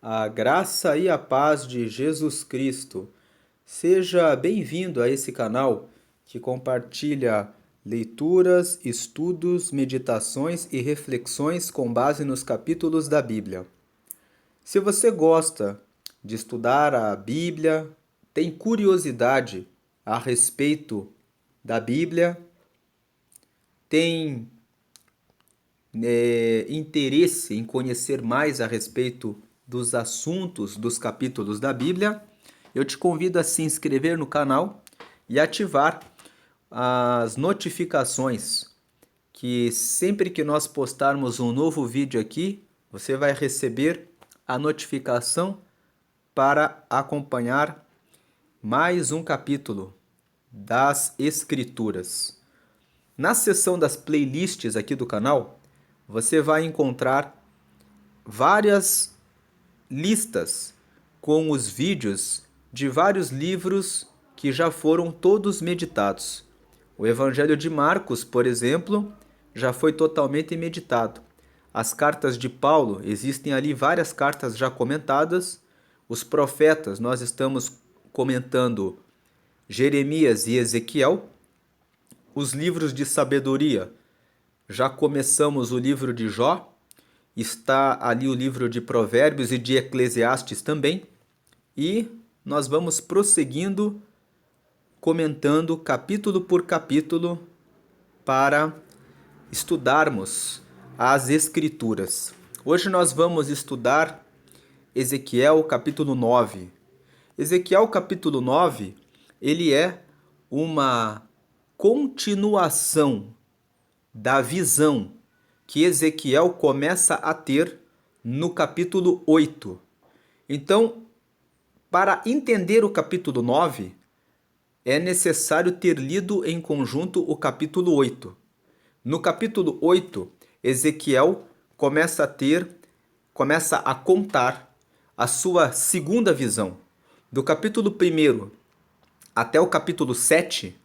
A graça e a paz de Jesus Cristo. Seja bem-vindo a esse canal que compartilha leituras, estudos, meditações e reflexões com base nos capítulos da Bíblia. Se você gosta de estudar a Bíblia, tem curiosidade a respeito da Bíblia, tem interesse em conhecer mais a respeito dos assuntos dos capítulos da Bíblia, eu te convido a se inscrever no canal e ativar as notificações, que sempre que nós postarmos um novo vídeo aqui, você vai receber a notificação para acompanhar mais um capítulo das Escrituras. Na seção das playlists aqui do canal, você vai encontrar várias listas com os vídeos de vários livros que já foram todos meditados. O Evangelho de Marcos, por exemplo, já foi totalmente meditado. As cartas de Paulo, existem ali várias cartas já comentadas. Os profetas, nós estamos comentando Jeremias e Ezequiel. Os livros de sabedoria, já começamos o livro de Jó, está ali o livro de Provérbios e de Eclesiastes também, e nós vamos prosseguindo, comentando capítulo por capítulo para estudarmos as Escrituras. Hoje nós vamos estudar Ezequiel capítulo 9. Ezequiel capítulo 9, ele é uma continuação da visão que Ezequiel começa a ter no capítulo 8. Então, para entender o capítulo 9, é necessário ter lido em conjunto o capítulo 8. No capítulo 8, Ezequiel começa a contar a sua segunda visão. Do capítulo 1 até o capítulo 7,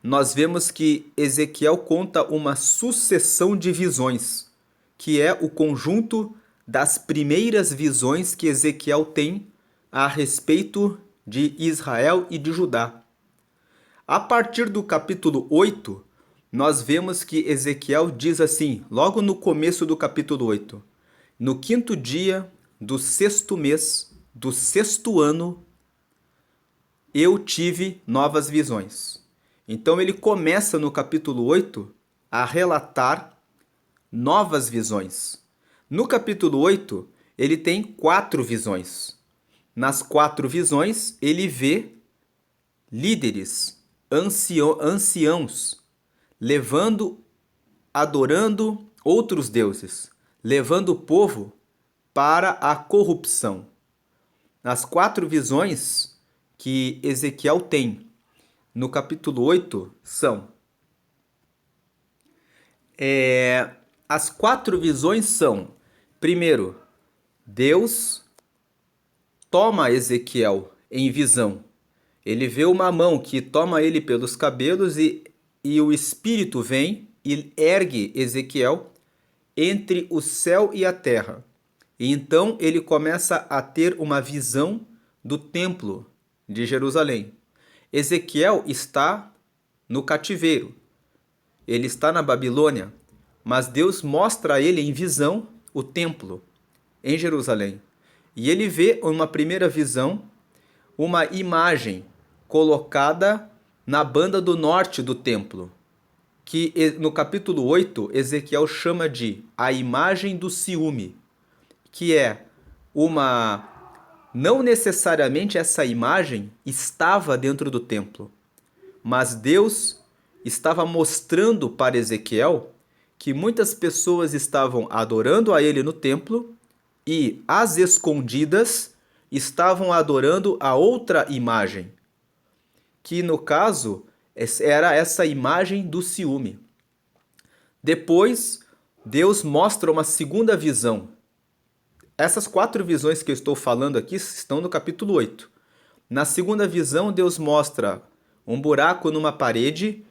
nós vemos que Ezequiel conta uma sucessão de visões, que é o conjunto das primeiras visões que Ezequiel tem a respeito de Israel e de Judá. A partir do capítulo 8, nós vemos que Ezequiel diz assim, logo no começo do capítulo 8: no 5º dia do 6º mês do 6º ano, eu tive novas visões. Então ele começa no capítulo 8 a relatar novas visões. No capítulo 8, ele tem 4 visões. Nas 4 visões, ele vê líderes, anciãos, adorando outros deuses, levando o povo para a corrupção. Nas 4 visões que Ezequiel tem no capítulo 8 são... as 4 visões são: primeiro, Deus toma Ezequiel em visão. Ele vê uma mão que toma ele pelos cabelos e o Espírito vem e ergue Ezequiel entre o céu e a terra. E então ele começa a ter uma visão do templo de Jerusalém. Ezequiel está no cativeiro, ele está na Babilônia, mas Deus mostra a ele em visão o templo em Jerusalém. E ele vê uma primeira visão, uma imagem colocada na banda do norte do templo, que no capítulo 8 Ezequiel chama de a imagem do ciúme, que é uma... Não necessariamente essa imagem estava dentro do templo, mas Deus estava mostrando para Ezequiel que muitas pessoas estavam adorando a ele no templo e, às escondidas, estavam adorando a outra imagem, que no caso era essa imagem do ciúme. Depois, Deus mostra uma segunda visão. Essas 4 visões que eu estou falando aqui estão no capítulo 8. Na segunda visão, Deus mostra um buraco numa parede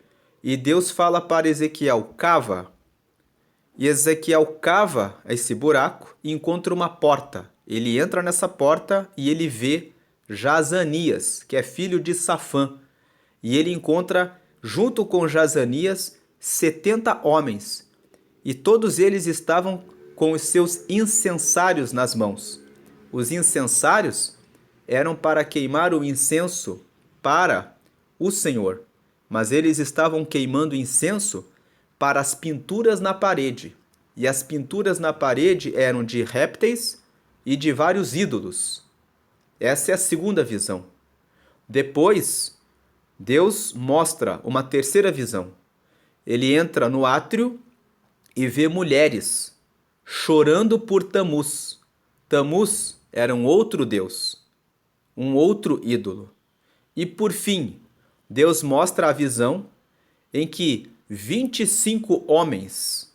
e Deus fala para Ezequiel: cava. E Ezequiel cava esse buraco e encontra uma porta. ele entra nessa porta e ele vê Jazanias, que é filho de Safã. E ele encontra, junto com Jazanias, 70 homens. E todos eles estavam com os seus incensários nas mãos. Os incensários eram para queimar o incenso para o Senhor, mas eles estavam queimando incenso para as pinturas na parede. E as pinturas na parede eram de répteis e de vários ídolos. Essa é a segunda visão. Depois, Deus mostra uma terceira visão. Ele entra no átrio e vê mulheres chorando por Tamuz. Tamuz era um outro deus, um outro ídolo. E por fim, Deus mostra a visão em que 25 homens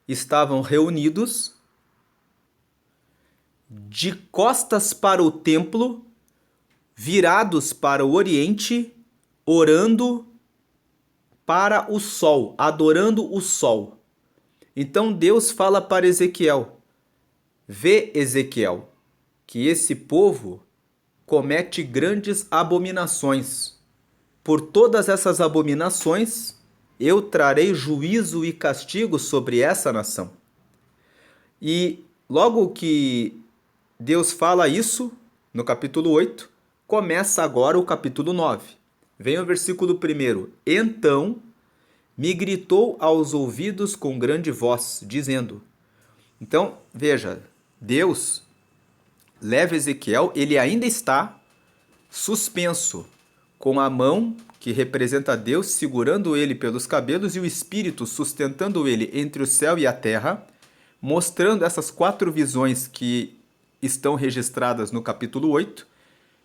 estavam reunidos de costas para o templo, virados para o oriente, orando para o sol, adorando o sol. Então Deus fala para Ezequiel: vê, Ezequiel, que esse povo comete grandes abominações. Por todas essas abominações, eu trarei juízo e castigo sobre essa nação. E logo que Deus fala isso, no capítulo 8, começa agora o capítulo 9. Vem o versículo 1. Então me gritou aos ouvidos com grande voz, dizendo... Então, veja, Deus leva Ezequiel, ele ainda está suspenso, com a mão que representa Deus segurando ele pelos cabelos e o Espírito sustentando ele entre o céu e a terra, mostrando essas 4 visões que estão registradas no capítulo 8.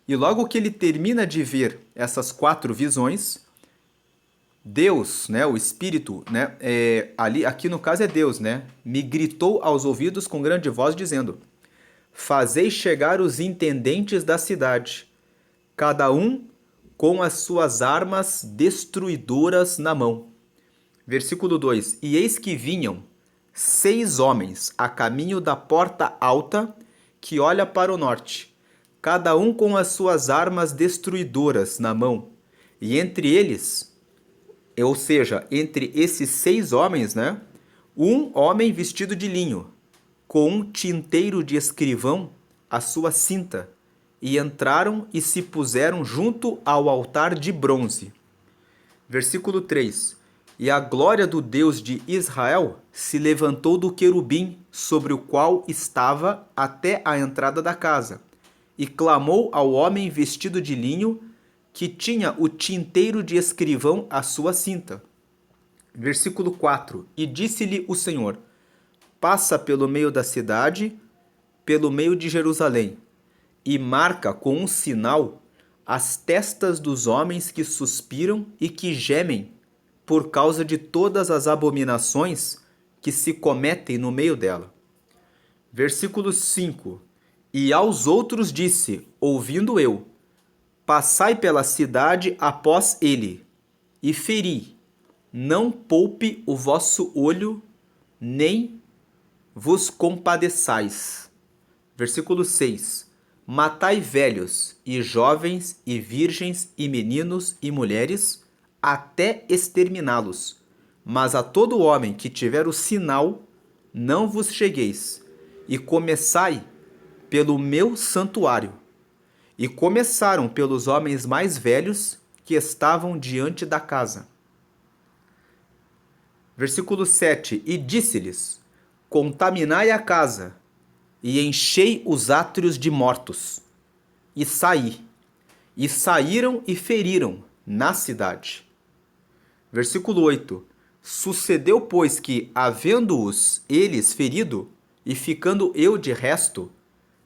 E logo que ele termina de ver essas 4 visões, Deus, né, o Espírito, né, aqui no caso é Deus, né, me gritou aos ouvidos com grande voz dizendo: fazei chegar os intendentes da cidade, cada um com as suas armas destruidoras na mão. Versículo 2: E eis que vinham 6 homens a caminho da porta alta que olha para o norte, cada um com as suas armas destruidoras na mão. E entre eles, ou seja, entre esses 6 homens, né, um homem vestido de linho, com um tinteiro de escrivão à sua cinta, e entraram e se puseram junto ao altar de bronze. Versículo 3: E a glória do Deus de Israel se levantou do querubim sobre o qual estava até a entrada da casa, e clamou ao homem vestido de linho, que tinha o tinteiro de escrivão à sua cinta. Versículo 4: E disse-lhe o Senhor: passa pelo meio da cidade, pelo meio de Jerusalém, e marca com um sinal as testas dos homens que suspiram e que gemem por causa de todas as abominações que se cometem no meio dela. Versículo 5: E aos outros disse, ouvindo eu: passai pela cidade após ele, e feri, não poupe o vosso olho, nem vos compadeçais. Versículo 6: Matai velhos, e jovens, e virgens, e meninos, e mulheres, até exterminá-los. Mas a todo homem que tiver o sinal, não vos chegueis, e começai pelo meu santuário. E começaram pelos homens mais velhos que estavam diante da casa. Versículo 7: E disse-lhes: contaminai a casa, e enchei os átrios de mortos. E saí. E saíram e feriram na cidade. Versículo 8: Sucedeu, pois, que, havendo-os eles ferido, e ficando eu de resto,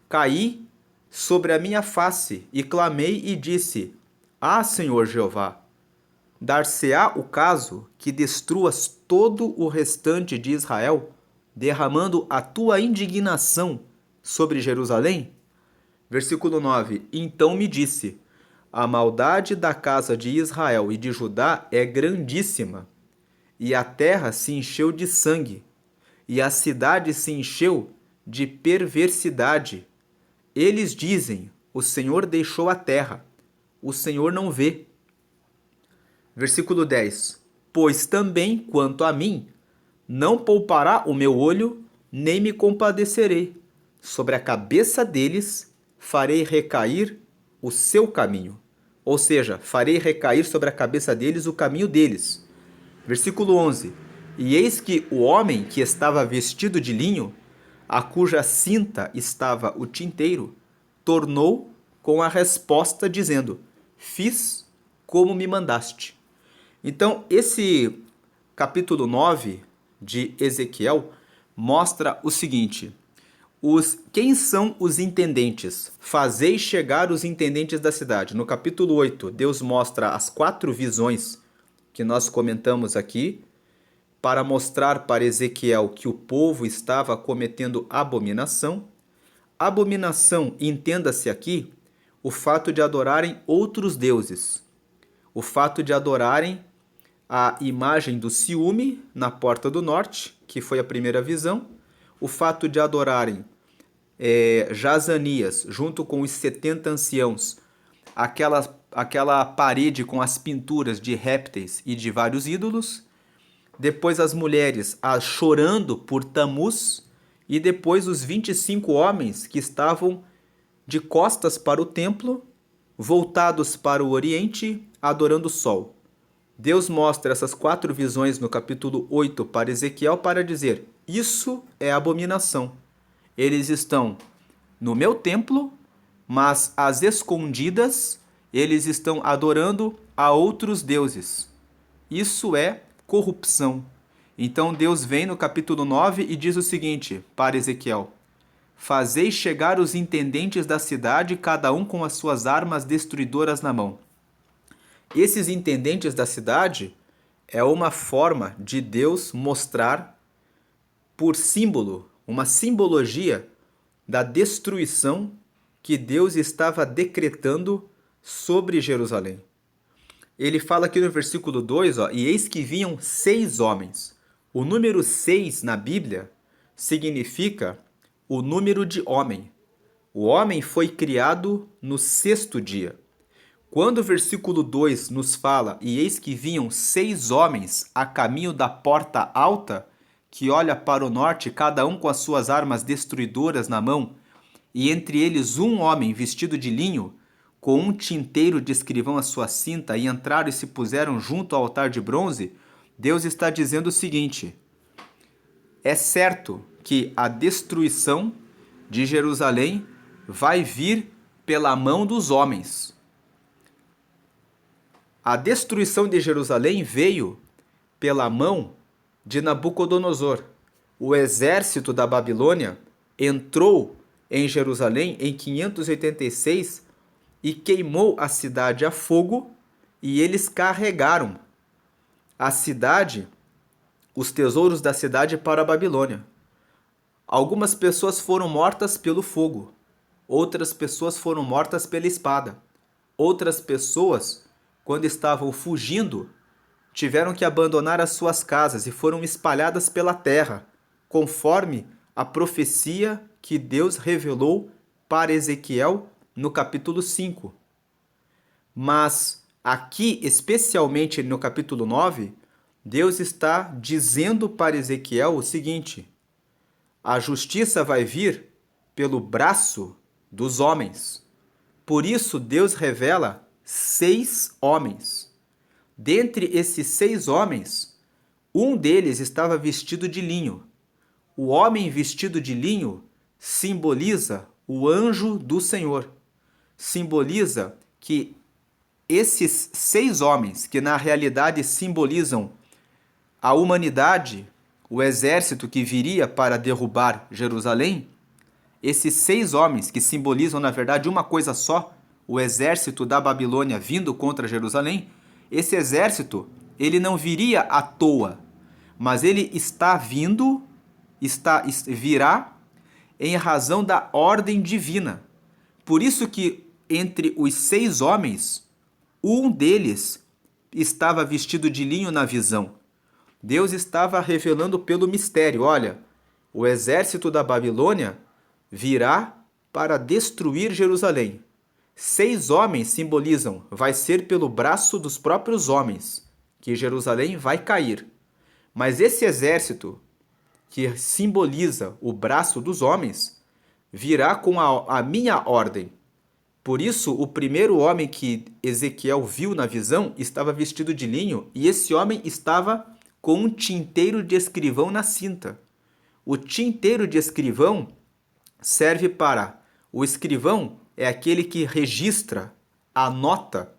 caí sobre a minha face, e clamei e disse: Ah, Senhor Jeová, dar-se-á o caso que destruas todo o restante de Israel, derramando a tua indignação sobre Jerusalém? Versículo 9: Então me disse: a maldade da casa de Israel e de Judá é grandíssima, e a terra se encheu de sangue, e a cidade se encheu de perversidade, Eles dizem: o Senhor deixou a terra, o Senhor não vê. Versículo 10: Pois também, quanto a mim, não poupará o meu olho, nem me compadecerei. Sobre a cabeça deles farei recair o seu caminho. Ou seja, farei recair sobre a cabeça deles o caminho deles. Versículo 11: E eis que o homem que estava vestido de linho, a cuja cinta estava o tinteiro, tornou com a resposta dizendo: Fiz como me mandaste. Então, esse capítulo 9 de Ezequiel mostra o seguinte: quem são os intendentes? Fazei chegar os intendentes da cidade. No capítulo 8, Deus mostra as 4 visões que nós comentamos aqui, para mostrar para Ezequiel que o povo estava cometendo abominação. Abominação, entenda-se aqui, o fato de adorarem outros deuses, o fato de adorarem a imagem do ciúme na porta do norte, que foi a primeira visão, o fato de adorarem Jazanias, junto com os 70 anciãos, aquela parede com as pinturas de répteis e de vários ídolos, depois as mulheres chorando por Tamuz, e depois os 25 homens que estavam de costas para o templo, voltados para o oriente, adorando o sol. Deus mostra essas 4 visões no capítulo 8 para Ezequiel para dizer: isso é abominação. Eles estão no meu templo, mas às escondidas eles estão adorando a outros deuses. Isso é corrupção. Então Deus vem no capítulo 9 e diz o seguinte para Ezequiel: Fazei chegar os intendentes da cidade, cada um com as suas armas destruidoras na mão. Esses intendentes da cidade é uma forma de Deus mostrar por símbolo, uma simbologia da destruição que Deus estava decretando sobre Jerusalém. Ele fala aqui no versículo 2, e eis que vinham 6 homens. O número 6 na Bíblia significa o número de homem. O homem foi criado no 6º dia. Quando o versículo 2 nos fala, e eis que vinham 6 homens a caminho da porta alta, que olha para o norte, cada um com as suas armas destruidoras na mão, e entre eles um homem vestido de linho, com um tinteiro de escrivão à sua cinta, e entraram e se puseram junto ao altar de bronze, Deus está dizendo o seguinte: é certo que a destruição de Jerusalém vai vir pela mão dos homens. A destruição de Jerusalém veio pela mão de Nabucodonosor. O exército da Babilônia entrou em Jerusalém em 586 e queimou a cidade a fogo, e eles carregaram a cidade, os tesouros da cidade, para a Babilônia. Algumas pessoas foram mortas pelo fogo, outras pessoas foram mortas pela espada, outras pessoas, quando estavam fugindo, tiveram que abandonar as suas casas e foram espalhadas pela terra, conforme a profecia que Deus revelou para Ezequiel no capítulo 5. Mas aqui, especialmente no capítulo 9, Deus está dizendo para Ezequiel o seguinte: a justiça vai vir pelo braço dos homens. Por isso Deus revela 6 homens. Dentre esses 6 homens, um deles estava vestido de linho. O homem vestido de linho simboliza o anjo do Senhor. Simboliza que esses 6 homens, que na realidade simbolizam a humanidade, o exército que viria para derrubar Jerusalém, esses 6 homens que simbolizam na verdade uma coisa só, o exército da Babilônia vindo contra Jerusalém, esse exército, ele não viria à toa, mas ele está vindo, virá em razão da ordem divina. Por isso que entre os 6 homens, um deles estava vestido de linho na visão. Deus estava revelando pelo mistério: olha, o exército da Babilônia virá para destruir Jerusalém. 6 homens simbolizam, vai ser pelo braço dos próprios homens que Jerusalém vai cair. Mas esse exército, que simboliza o braço dos homens, virá com a minha ordem. Por isso, o primeiro homem que Ezequiel viu na visão estava vestido de linho, e esse homem estava com um tinteiro de escrivão na cinta. O tinteiro de escrivão serve para... O escrivão é aquele que registra, anota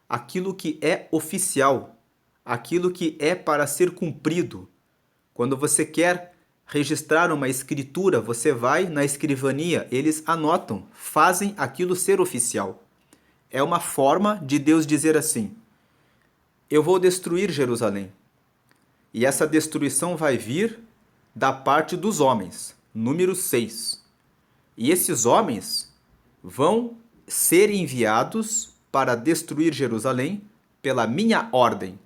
aquilo que é oficial, aquilo que é para ser cumprido. Quando você quer registrar uma escritura, você vai na escrivania, eles anotam, fazem aquilo ser oficial. É uma forma de Deus dizer assim: eu vou destruir Jerusalém. E essa destruição vai vir da parte dos homens. Número 6. E esses homens vão ser enviados para destruir Jerusalém pela minha ordem.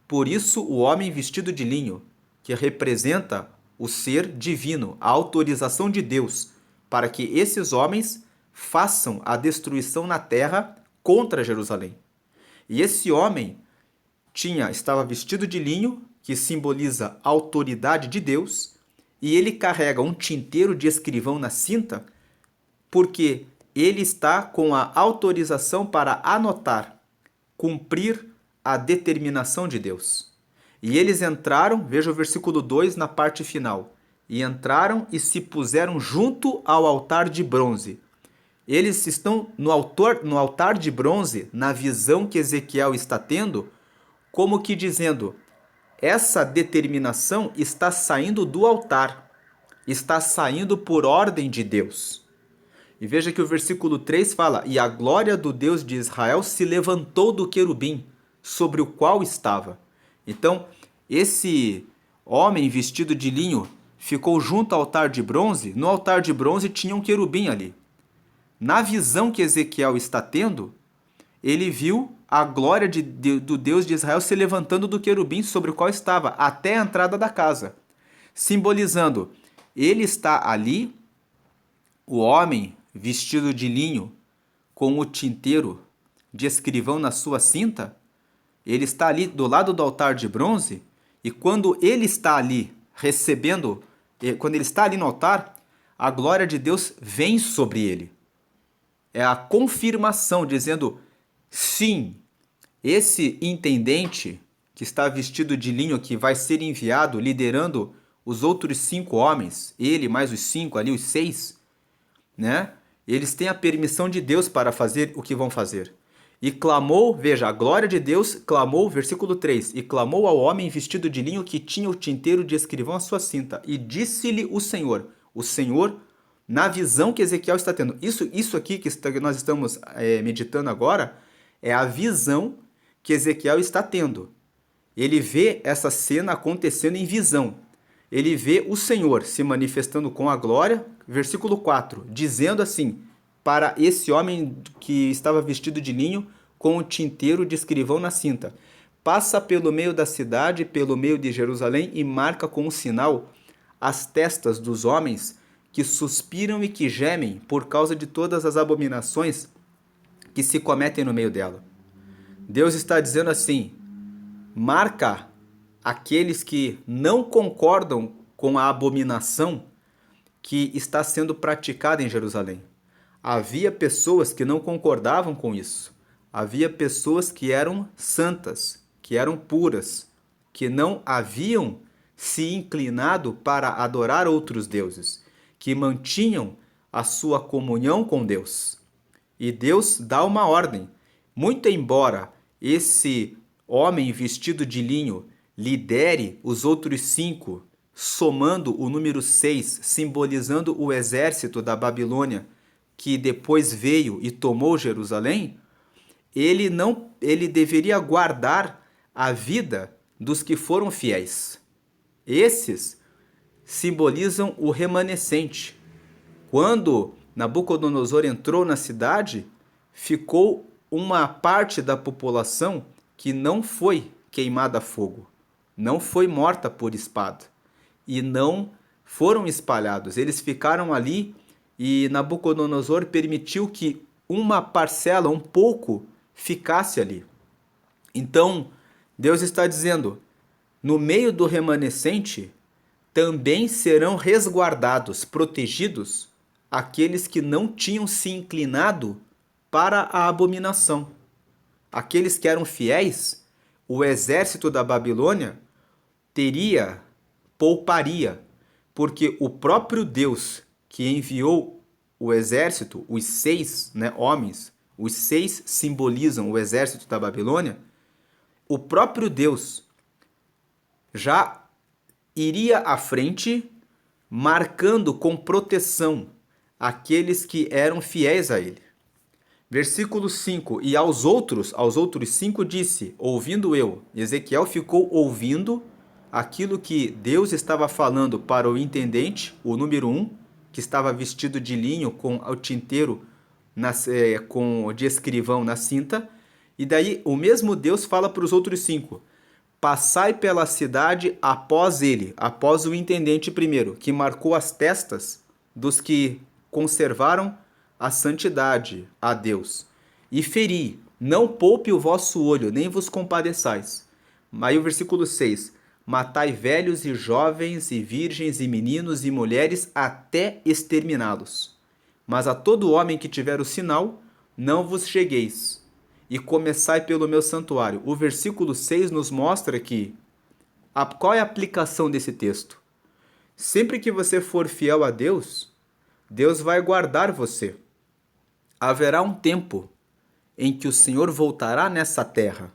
Por isso, o homem vestido de linho, que representa o ser divino, a autorização de Deus, para que esses homens façam a destruição na terra contra Jerusalém. E esse homem estava vestido de linho, que simboliza a autoridade de Deus, e ele carrega um tinteiro de escrivão na cinta, porque ele está com a autorização para anotar, cumprir a determinação de Deus. E eles entraram, veja o versículo 2 na parte final, e entraram e se puseram junto ao altar de bronze. Eles estão no altar de bronze, na visão que Ezequiel está tendo, como que dizendo: essa determinação está saindo do altar, está saindo por ordem de Deus. E veja que o versículo 3 fala: e a glória do Deus de Israel se levantou do querubim, sobre o qual estava. Então, esse homem vestido de linho ficou junto ao altar de bronze. No altar de bronze tinha um querubim ali. Na visão que Ezequiel está tendo, ele viu a glória do Deus de Israel se levantando do querubim sobre o qual estava, até a entrada da casa, simbolizando, ele está ali, o homem vestido de linho, com o tinteiro de escrivão na sua cinta, ele está ali do lado do altar de bronze, e quando ele está ali recebendo, quando ele está ali no altar, a glória de Deus vem sobre ele. É a confirmação, dizendo: sim, esse intendente que está vestido de linho, que vai ser enviado, liderando os outros 5 homens, ele mais os 5 ali, os 6, né? Eles têm a permissão de Deus para fazer o que vão fazer. E clamou, veja, a glória de Deus clamou, versículo 3, e clamou ao homem vestido de linho que tinha o tinteiro de escrivão à sua cinta, e disse-lhe o Senhor, na visão que Ezequiel está tendo. Isso aqui que nós estamos meditando agora é a visão que Ezequiel está tendo. Ele vê essa cena acontecendo em visão. Ele vê o Senhor se manifestando com a glória, versículo 4, dizendo assim, para esse homem que estava vestido de linho com o tinteiro de escrivão na cinta: passa pelo meio da cidade, pelo meio de Jerusalém, e marca com um sinal as testas dos homens que suspiram e que gemem por causa de todas as abominações que se cometem no meio dela. Deus está dizendo assim: marca aqueles que não concordam com a abominação que está sendo praticada em Jerusalém. Havia pessoas que não concordavam com isso. Havia pessoas que eram santas, que eram puras, que não haviam se inclinado para adorar outros deuses, que mantinham a sua comunhão com Deus. E Deus dá uma ordem. Muito embora esse homem vestido de linho lidere os outros 5, somando o número 6, simbolizando o exército da Babilônia, que depois veio e tomou Jerusalém, ele deveria guardar a vida dos que foram fiéis. Esses simbolizam o remanescente. Quando Nabucodonosor entrou na cidade, ficou uma parte da população que não foi queimada a fogo, não foi morta por espada e não foram espalhados. Eles ficaram ali e Nabucodonosor permitiu que uma parcela, um pouco, ficasse ali. Então, Deus está dizendo: no meio do remanescente também serão resguardados, protegidos, aqueles que não tinham se inclinado para a abominação. Aqueles que eram fiéis, o exército da Babilônia pouparia, porque o próprio Deus que enviou o exército, os 6, né, homens, os 6 simbolizam o exército da Babilônia, o próprio Deus já iria à frente, marcando com proteção aqueles que eram fiéis a ele. Versículo 5: E aos outros 5 disse, ouvindo eu. Ezequiel ficou ouvindo aquilo que Deus estava falando para o intendente, o número 1, que estava vestido de linho com o tinteiro de escrivão na cinta. E daí o mesmo Deus fala para os outros 5: Passai pela cidade após ele, após o intendente primeiro, que marcou as testas dos que conservaram a santidade a Deus. E feri, não poupe o vosso olho, nem vos compadeçais. Aí o versículo 6: Matai velhos e jovens e virgens e meninos e mulheres até exterminá-los. Mas a todo homem que tiver o sinal, não vos chegueis. E começai pelo meu santuário. O versículo 6 nos mostra que qual é a aplicação desse texto? Sempre que você for fiel a Deus, Deus vai guardar você. Haverá um tempo em que o Senhor voltará nessa terra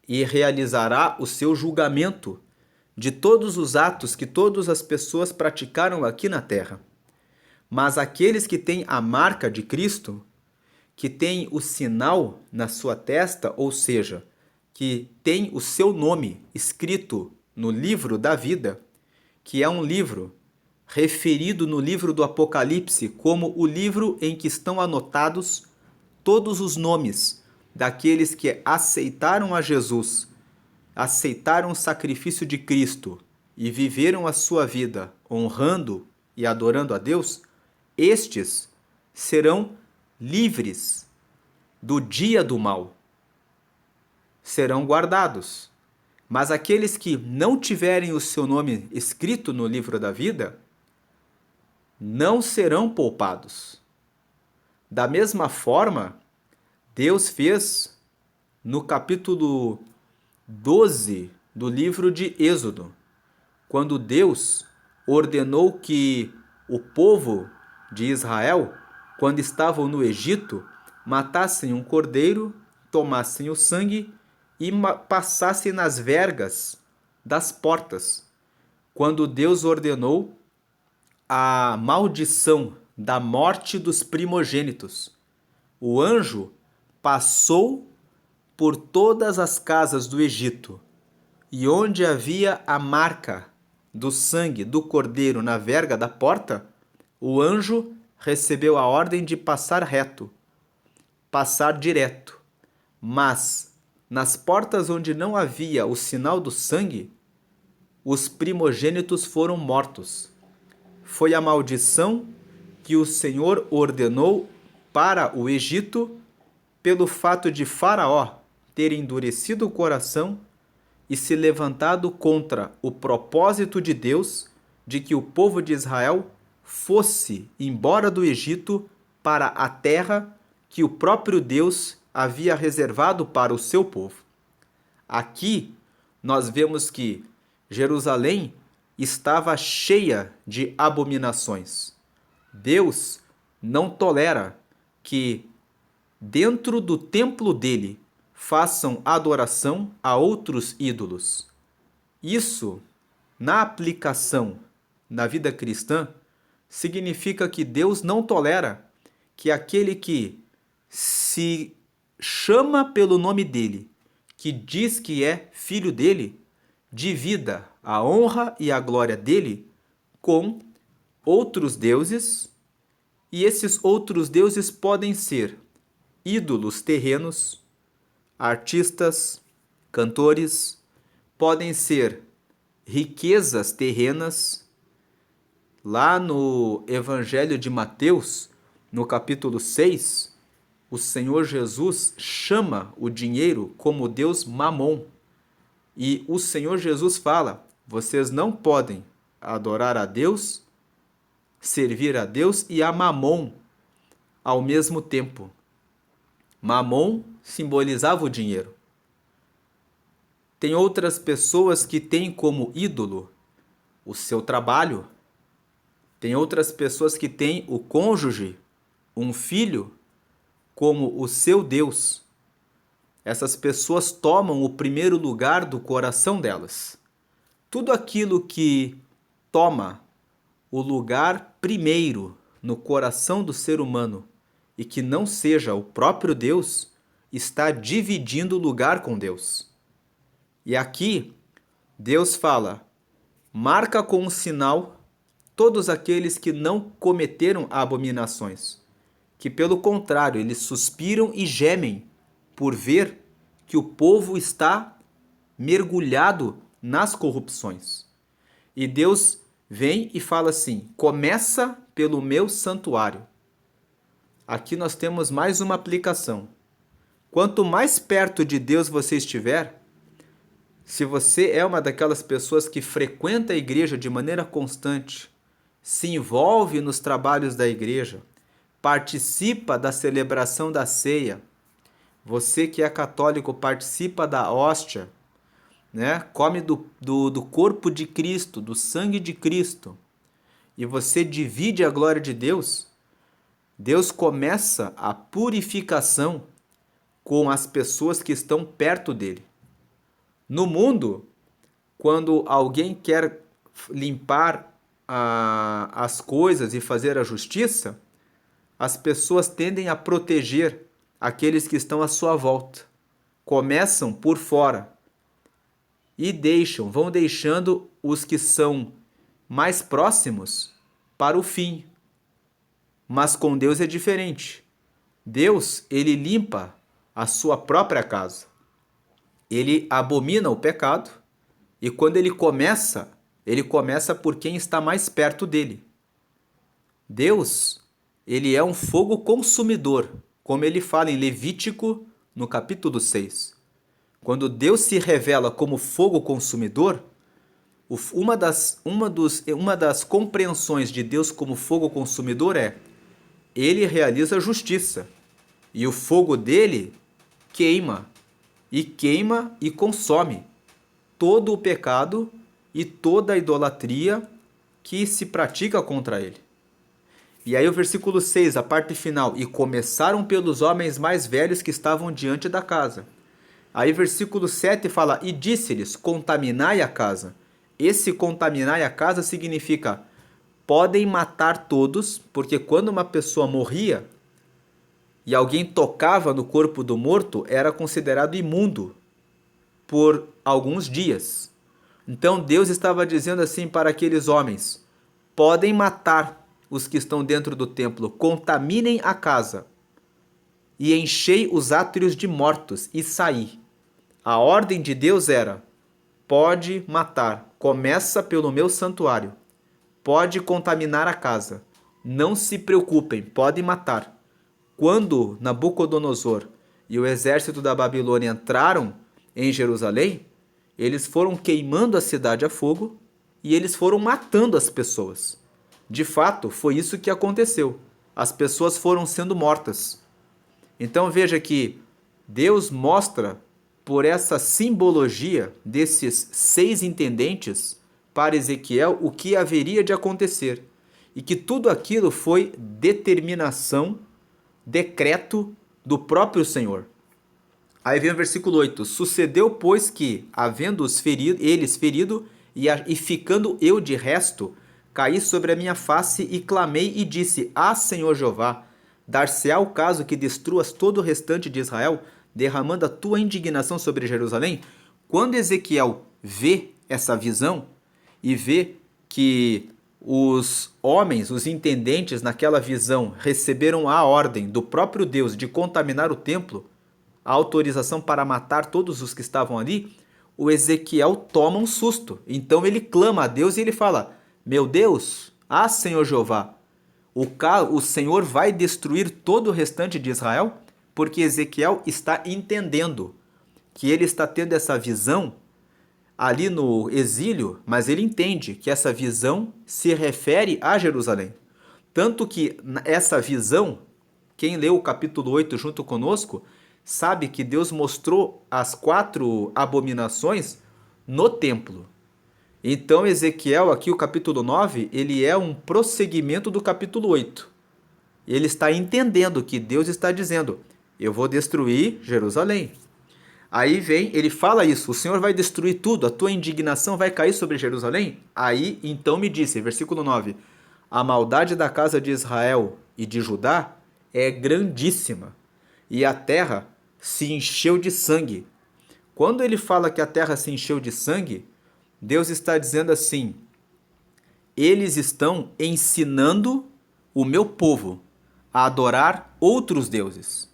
e realizará o seu julgamento de todos os atos que todas as pessoas praticaram aqui na terra. Mas aqueles que têm a marca de Cristo, que têm o sinal na sua testa, ou seja, que tem o seu nome escrito no livro da vida, que é um livro referido no livro do Apocalipse como o livro em que estão anotados todos os nomes daqueles que aceitaram a Jesus, aceitaram o sacrifício de Cristo e viveram a sua vida honrando e adorando a Deus. Estes serão livres do dia do mal, serão guardados. Mas aqueles que não tiverem o seu nome escrito no livro da vida, não serão poupados. Da mesma forma, Deus fez no capítulo 12 do livro de Êxodo, quando Deus ordenou que o povo de Israel, quando estavam no Egito, matassem um cordeiro, tomassem o sangue e passassem nas vergas das portas. Quando Deus ordenou a maldição da morte dos primogênitos, o anjo passou por todas as casas do Egito, e onde havia a marca do sangue do cordeiro na verga da porta, o anjo recebeu a ordem de passar reto, passar direto. Mas nas portas onde não havia o sinal do sangue, os primogênitos foram mortos. Foi a maldição que o Senhor ordenou para o Egito pelo fato de Faraó ter endurecido o coração e se levantado contra o propósito de Deus de que o povo de Israel fosse embora do Egito para a terra que o próprio Deus havia reservado para o seu povo. Aqui nós vemos que Jerusalém estava cheia de abominações. Deus não tolera que dentro do templo dele façam adoração a outros ídolos. Isso, na aplicação na vida cristã, significa que Deus não tolera que aquele que se chama pelo nome dele, que diz que é filho dele, divida a honra e a glória dele com outros deuses, e esses outros deuses podem ser ídolos terrenos, artistas, cantores, podem ser riquezas terrenas, Lá no Evangelho de Mateus, no capítulo 6, o Senhor Jesus chama o dinheiro como Deus Mamon. E o Senhor Jesus fala: vocês não podem adorar a Deus, servir a Deus e a Mamon ao mesmo tempo. Mamon simbolizava o dinheiro. Tem outras pessoas que têm como ídolo o seu trabalho. Tem outras pessoas que têm o cônjuge, um filho, como o seu Deus. Essas pessoas tomam o primeiro lugar do coração delas. Tudo aquilo que toma o lugar primeiro no coração do ser humano e que não seja o próprio Deus, está dividindo o lugar com Deus. E aqui, Deus fala: marca com um sinal todos aqueles que não cometeram abominações, que pelo contrário, eles suspiram e gemem por ver que o povo está mergulhado nas corrupções. E Deus vem e fala assim: começa pelo meu santuário. Aqui nós temos mais uma aplicação. Quanto mais perto de Deus você estiver, se você é uma daquelas pessoas que frequenta a igreja de maneira constante, se envolve nos trabalhos da igreja, participa da celebração da ceia, você que é católico participa da hóstia, né? Come do corpo de Cristo, do sangue de Cristo, e você divide a glória de Deus, Deus começa a purificação com as pessoas que estão perto dele. No mundo, quando alguém quer limpar as coisas e fazer a justiça, as pessoas tendem a proteger aqueles que estão à sua volta. Começam por fora e vão deixando os que são mais próximos para o fim. Mas com Deus é diferente. Deus, ele limpa a sua própria casa. Ele abomina o pecado e quando ele começa por quem está mais perto dele. Deus, ele é um fogo consumidor, como ele fala em Levítico, no capítulo 6. Quando Deus se revela como fogo consumidor, uma das compreensões de Deus como fogo consumidor é: ele realiza justiça e o fogo dele queima e consome todo o pecado e toda a idolatria que se pratica contra ele. E aí o versículo 6, a parte final: e começaram pelos homens mais velhos que estavam diante da casa. Aí versículo 7 fala: e disse-lhes, contaminai a casa. Esse contaminai a casa significa: podem matar todos, porque quando uma pessoa morria e alguém tocava no corpo do morto, era considerado imundo por alguns dias. Então Deus estava dizendo assim para aqueles homens: podem matar os que estão dentro do templo, contaminem a casa e enchei os átrios de mortos e saí. A ordem de Deus era: pode matar, começa pelo meu santuário, pode contaminar a casa, não se preocupem, pode matar. Quando Nabucodonosor e o exército da Babilônia entraram em Jerusalém, eles foram queimando a cidade a fogo e eles foram matando as pessoas. De fato, foi isso que aconteceu. As pessoas foram sendo mortas. Então veja que Deus mostra, por essa simbologia desses 6 intendentes, para Ezequiel o que haveria de acontecer. E que tudo aquilo foi determinação, decreto do próprio Senhor. Aí vem o versículo 8. Sucedeu, pois, que, havendo-os eles ferido, e ficando eu de resto, caí sobre a minha face e clamei e disse: ah, Senhor Jeová, dar-se-á o caso que destruas todo o restante de Israel, derramando a tua indignação sobre Jerusalém? Quando Ezequiel vê essa visão e vê que os homens, os intendentes naquela visão, receberam a ordem do próprio Deus de contaminar o templo, a autorização para matar todos os que estavam ali, o Ezequiel toma um susto. Então ele clama a Deus e ele fala: meu Deus, Ah, Senhor Jeová, o Senhor vai destruir todo o restante de Israel? Porque Ezequiel está entendendo que ele está tendo essa visão ali no exílio, mas ele entende que essa visão se refere a Jerusalém. Tanto que essa visão, quem leu o capítulo 8 junto conosco, sabe que Deus mostrou as 4 abominações no templo. Então, Ezequiel, aqui o capítulo 9, ele é um prosseguimento do capítulo 8. Ele está entendendo que Deus está dizendo: eu vou destruir Jerusalém. Aí vem, ele fala isso: o Senhor vai destruir tudo, a tua indignação vai cair sobre Jerusalém? Aí então me disse, versículo 9: a maldade da casa de Israel e de Judá é grandíssima, e a terra se encheu de sangue. Quando ele fala que a terra se encheu de sangue, Deus está dizendo assim: eles estão ensinando o meu povo a adorar outros deuses.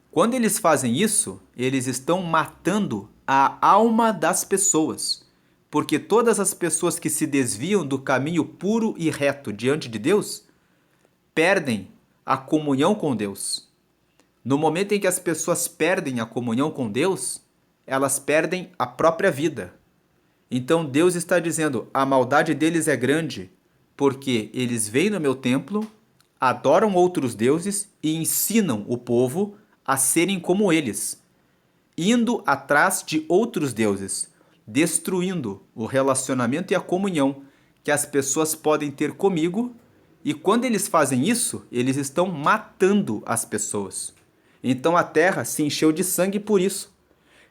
Quando eles fazem isso, eles estão matando a alma das pessoas. Porque todas as pessoas que se desviam do caminho puro e reto diante de Deus perdem a comunhão com Deus. No momento em que as pessoas perdem a comunhão com Deus, elas perdem a própria vida. Então Deus está dizendo: a maldade deles é grande, porque eles vêm no meu templo, adoram outros deuses e ensinam o povo a serem como eles, indo atrás de outros deuses, destruindo o relacionamento e a comunhão que as pessoas podem ter comigo, e quando eles fazem isso, eles estão matando as pessoas. Então a terra se encheu de sangue por isso,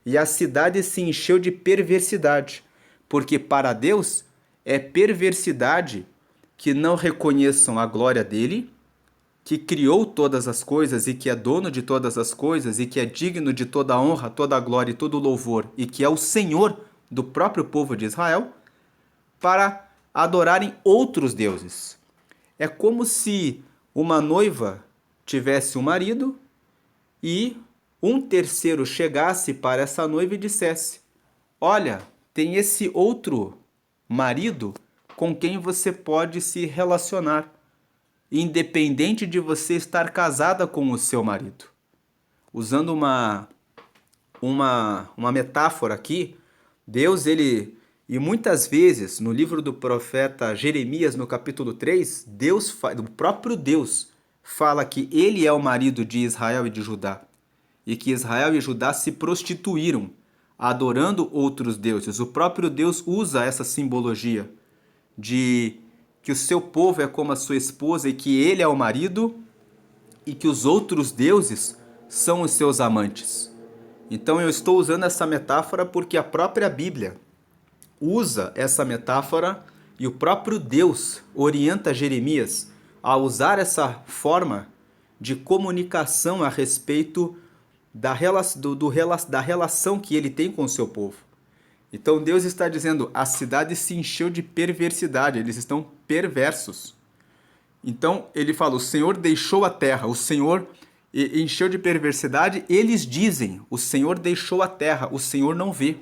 e a cidade se encheu de perversidade, porque para Deus é perversidade que não reconheçam a glória dele, que criou todas as coisas e que é dono de todas as coisas e que é digno de toda a honra, toda a glória e todo o louvor e que é o Senhor do próprio povo de Israel, para adorarem outros deuses. É como se uma noiva tivesse um marido e um terceiro chegasse para essa noiva e dissesse: olha, tem esse outro marido com quem você pode se relacionar, independente de você estar casada com o seu marido. Usando uma metáfora aqui, Deus, ele, e muitas vezes no livro do profeta Jeremias, no capítulo 3, o próprio Deus fala que ele é o marido de Israel e de Judá, e que Israel e Judá se prostituíram, adorando outros deuses. O próprio Deus usa essa simbologia de que o seu povo é como a sua esposa e que ele é o marido e que os outros deuses são os seus amantes. Então eu estou usando essa metáfora porque a própria Bíblia usa essa metáfora e o próprio Deus orienta Jeremias a usar essa forma de comunicação a respeito da relação que ele tem com o seu povo. Então Deus está dizendo: a cidade se encheu de perversidade, eles estão perversos. Então ele fala: o Senhor deixou a terra, o Senhor encheu de perversidade. Eles dizem: o Senhor deixou a terra, o Senhor não vê.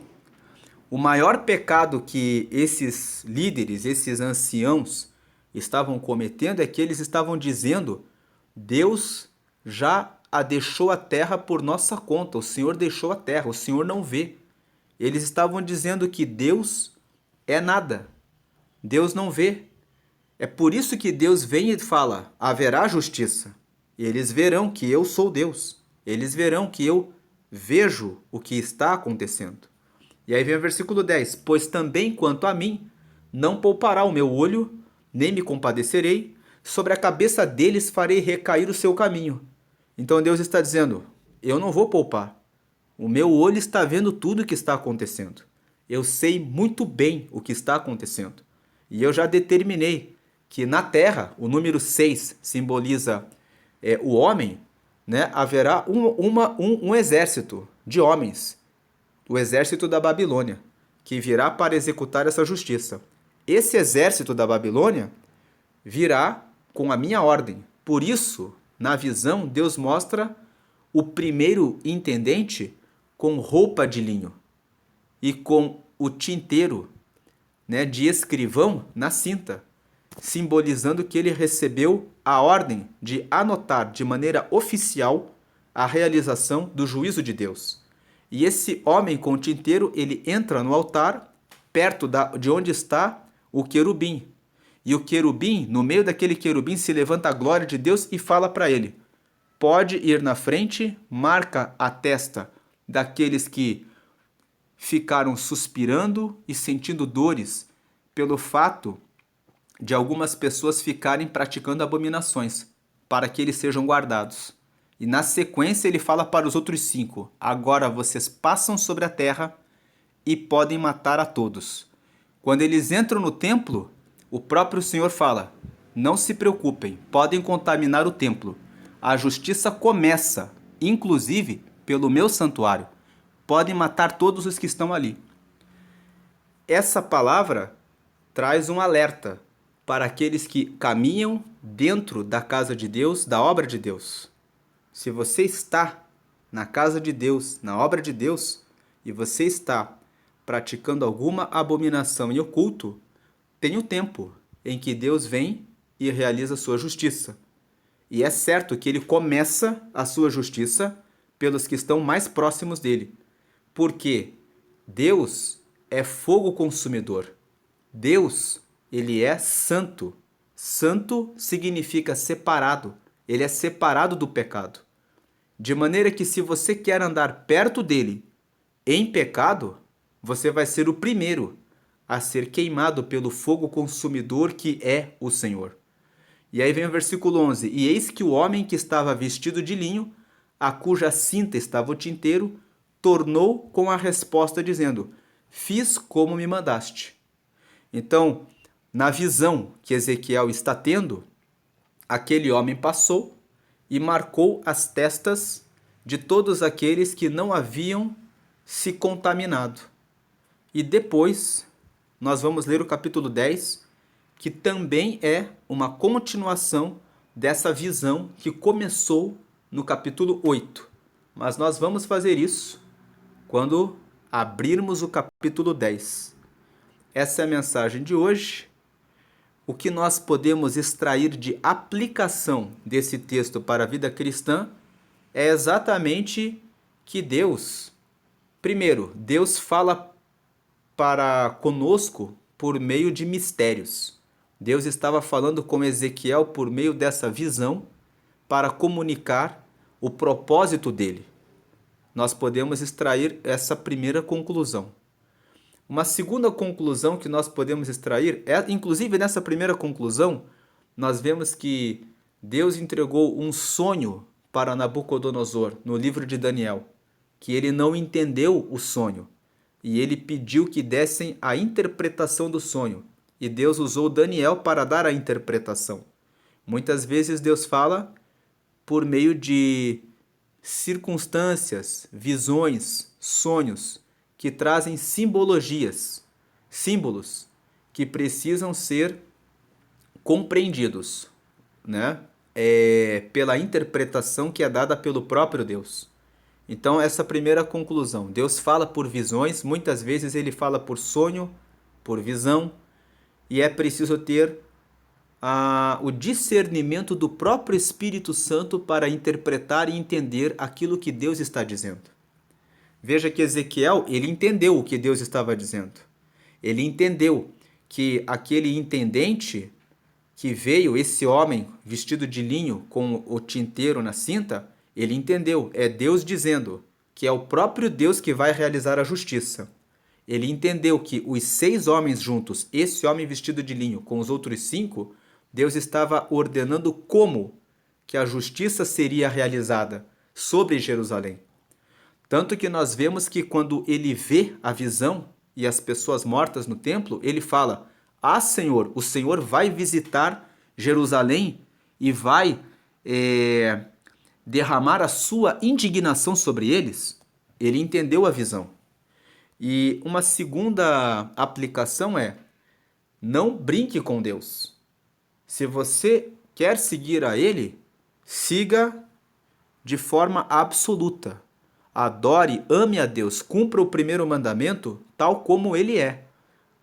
O maior pecado que esses líderes, esses anciãos estavam cometendo é que eles estavam dizendo: Deus já a deixou a terra por nossa conta, o Senhor deixou a terra, o Senhor não vê. Eles estavam dizendo que Deus é nada, Deus não vê. É por isso que Deus vem e fala: haverá justiça. Eles verão que eu sou Deus. Eles verão que eu vejo o que está acontecendo. E aí vem o versículo 10: pois também quanto a mim, não poupará o meu olho, nem me compadecerei, sobre a cabeça deles farei recair o seu caminho. Então Deus está dizendo: eu não vou poupar. O meu olho está vendo tudo o que está acontecendo. Eu sei muito bem o que está acontecendo. E eu já determinei que na terra, o número 6 simboliza o homem, né? Haverá um exército de homens, o exército da Babilônia, que virá para executar essa justiça. Esse exército da Babilônia virá com a minha ordem. Por isso, na visão, Deus mostra o primeiro intendente com roupa de linho e com o tinteiro, né, de escrivão na cinta. simbolizando que ele recebeu a ordem de anotar de maneira oficial a realização do juízo de Deus. E esse homem com o tinteiro, ele entra no altar, perto de onde está o querubim. E o querubim, no meio daquele querubim, se levanta a glória de Deus e fala para ele: pode ir na frente, marca a testa daqueles que ficaram suspirando e sentindo dores pelo fato de algumas pessoas ficarem praticando abominações, para que eles sejam guardados. E na sequência ele fala para os outros 5: agora vocês passam sobre a terra e podem matar a todos. Quando eles entram no templo, o próprio Senhor fala: não se preocupem, podem contaminar o templo. A justiça começa, inclusive, pelo meu santuário. Podem matar todos os que estão ali. Essa palavra traz um alerta para aqueles que caminham dentro da casa de Deus, da obra de Deus. Se você está na casa de Deus, na obra de Deus, e você está praticando alguma abominação em oculto, tem o tempo em que Deus vem e realiza a sua justiça. E é certo que ele começa a sua justiça pelos que estão mais próximos dele. Porque Deus é fogo consumidor. Deus, ele é santo. Santo significa separado. Ele é separado do pecado. De maneira que se você quer andar perto dele em pecado, você vai ser o primeiro a ser queimado pelo fogo consumidor que é o Senhor. E aí vem o versículo 11: e eis que o homem que estava vestido de linho, a cuja cinta estava o tinteiro, tornou com a resposta dizendo: fiz como me mandaste. Então, na visão que Ezequiel está tendo, aquele homem passou e marcou as testas de todos aqueles que não haviam se contaminado. E depois nós vamos ler o capítulo 10, que também é uma continuação dessa visão que começou no capítulo 8. Mas nós vamos fazer isso quando abrirmos o capítulo 10. Essa é a mensagem de hoje. O que nós podemos extrair de aplicação desse texto para a vida cristã é exatamente que Deus, primeiro, Deus fala para conosco por meio de mistérios. Deus estava falando com Ezequiel por meio dessa visão para comunicar o propósito dele. Nós podemos extrair essa primeira conclusão. Uma segunda conclusão que nós podemos extrair é, inclusive nessa primeira conclusão, nós vemos que Deus entregou um sonho para Nabucodonosor no livro de Daniel, que ele não entendeu o sonho, e ele pediu que dessem a interpretação do sonho, e Deus usou Daniel para dar a interpretação. Muitas vezes Deus fala por meio de circunstâncias, visões, sonhos, que trazem simbologias, símbolos que precisam ser compreendidos, né? Pela interpretação que é dada pelo próprio Deus. Então, essa primeira conclusão: Deus fala por visões, muitas vezes ele fala por sonho, por visão, e é preciso ter o discernimento do próprio Espírito Santo para interpretar e entender aquilo que Deus está dizendo. Veja que Ezequiel, ele entendeu o que Deus estava dizendo. Ele entendeu que aquele intendente que veio, esse homem vestido de linho com o tinteiro na cinta, ele entendeu, é Deus dizendo que é o próprio Deus que vai realizar a justiça. Ele entendeu que os 6 homens juntos, esse homem vestido de linho com os outros 5, Deus estava ordenando como que a justiça seria realizada sobre Jerusalém. Tanto que nós vemos que quando ele vê a visão e as pessoas mortas no templo, ele fala: ah, Senhor, o Senhor vai visitar Jerusalém e vai derramar a sua indignação sobre eles. Ele entendeu a visão. E uma segunda aplicação é: não brinque com Deus. Se você quer seguir a Ele, siga de forma absoluta. Adore, ame a Deus, cumpra o primeiro mandamento tal como ele é.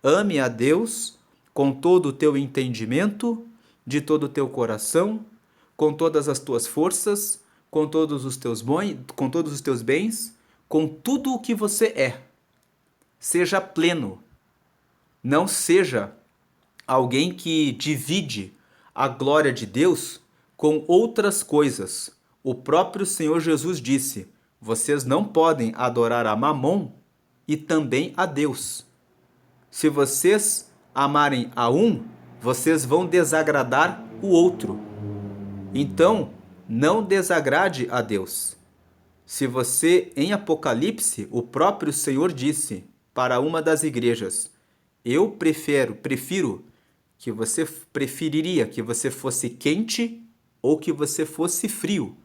Ame a Deus com todo o teu entendimento, de todo o teu coração, com todas as tuas forças, com todos os teus bens, com tudo o que você é. Seja pleno. Não seja alguém que divide a glória de Deus com outras coisas. O próprio Senhor Jesus disse: vocês não podem adorar a Mamon e também a Deus. Se vocês amarem a um, vocês vão desagradar o outro. Então, não desagrade a Deus. Se você, em Apocalipse, o próprio Senhor disse para uma das igrejas: eu prefiro que você preferiria que você fosse quente ou que você fosse frio.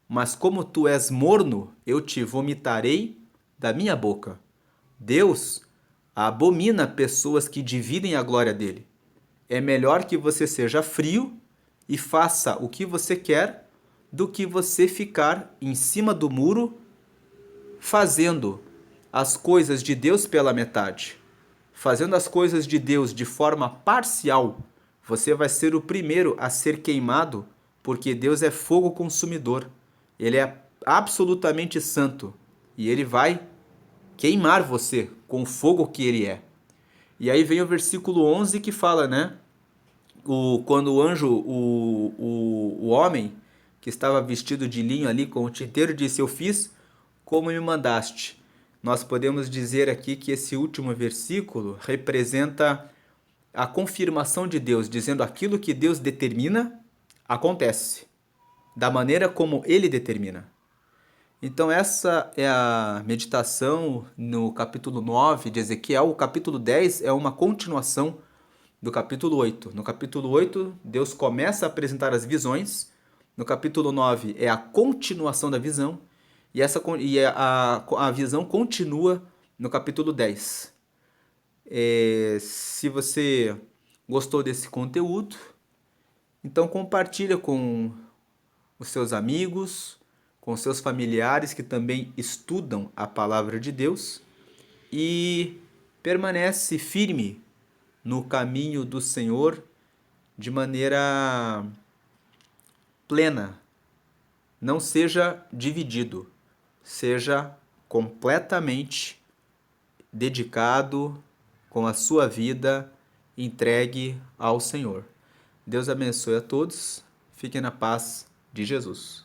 Mas como tu és morno, eu te vomitarei da minha boca. Deus abomina pessoas que dividem a glória dele. É melhor que você seja frio e faça o que você quer do que você ficar em cima do muro fazendo as coisas de Deus pela metade. Fazendo as coisas de Deus de forma parcial, você vai ser o primeiro a ser queimado, porque Deus é fogo consumidor. Ele é absolutamente santo e ele vai queimar você com o fogo que ele é. E aí vem o versículo 11 que fala, né? Quando o anjo, o homem que estava vestido de linho ali com o tinteiro disse: eu fiz como me mandaste. Nós podemos dizer aqui que esse último versículo representa a confirmação de Deus, dizendo aquilo que Deus determina, acontece, da maneira como ele determina. Então essa é a meditação no capítulo 9 de Ezequiel. O capítulo 10 é uma continuação do capítulo 8. No capítulo 8, Deus começa a apresentar as visões. No capítulo 9 é a continuação da visão. A visão continua no capítulo 10. Se você gostou desse conteúdo, então compartilha com os seus amigos, com seus familiares que também estudam a palavra de Deus e permanece firme no caminho do Senhor de maneira plena. Não seja dividido, seja completamente dedicado com a sua vida entregue ao Senhor. Deus abençoe a todos. Fiquem na paz de Jesus.